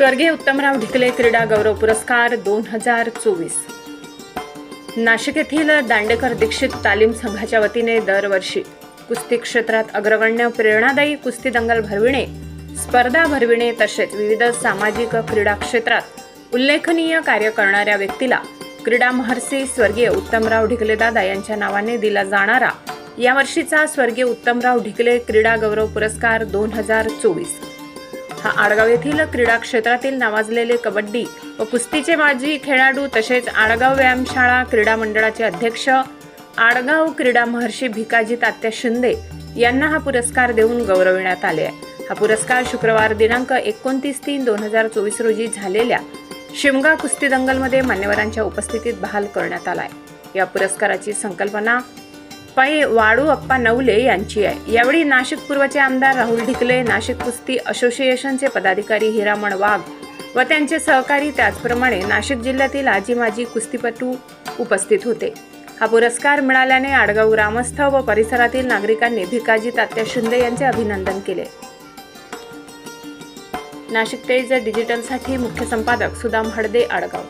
स्वर्गीय उत्तमराव ढिकले क्रीडा गौरव पुरस्कार 2024 नाशिक येथील दांडेकर दीक्षित तालीम संघाच्या वतीने दरवर्षी कुस्ती क्षेत्रात अग्रगण्य प्रेरणादायी कुस्ती दंगल भरविणे, स्पर्धा भरविणे तसेच विविध सामाजिक क्रीडा क्षेत्रात उल्लेखनीय कार्य करणाऱ्या व्यक्तीला क्रीडा महर्षी स्वर्गीय उत्तमराव ढिकले दादा यांच्या नावाने दिला जाणारा यावर्षीचा स्वर्गीय उत्तमराव ढिकले क्रीडा गौरव पुरस्कार 2024 हा आडगाव येथील क्रीडा क्षेत्रातील नावाजलेले कबड्डी व कुस्तीचे माजी खेळाडू तसेच आडगाव व्यायामशाळा क्रीडा मंडळाचे अध्यक्ष आडगाव क्रीडा महर्षी भिकाजी तात्या शिंदे यांना हा पुरस्कार देऊन गौरविण्यात आले आहे। हा पुरस्कार शुक्रवार दिनांक 29/3/2024 रोजी झालेल्या शिमगा कुस्ती दंगलमध्ये मान्यवरांच्या उपस्थितीत बहाल करण्यात आला आहे। या पुरस्काराची संकल्पना पै वाडू अप्पा नवले यांची आहे। यावेळी नाशिक पूर्वचे आमदार राहुल ढिकले, नाशिक कुस्ती असोसिएशनचे पदाधिकारी हिरामण वाघ व त्यांचे सहकारी, त्याचप्रमाणे नाशिक जिल्ह्यातील आजी माजी कुस्तीपटू उपस्थित होते। हा पुरस्कार मिळाल्याने आडगाव ग्रामस्थ व परिसरातील नागरिकांनी भिकाजी तात्या शिंदे यांचे अभिनंदन केले। नाशिक तेज डिजिटलसाठी मुख्य संपादक सुदाम हडदे, आडगाव।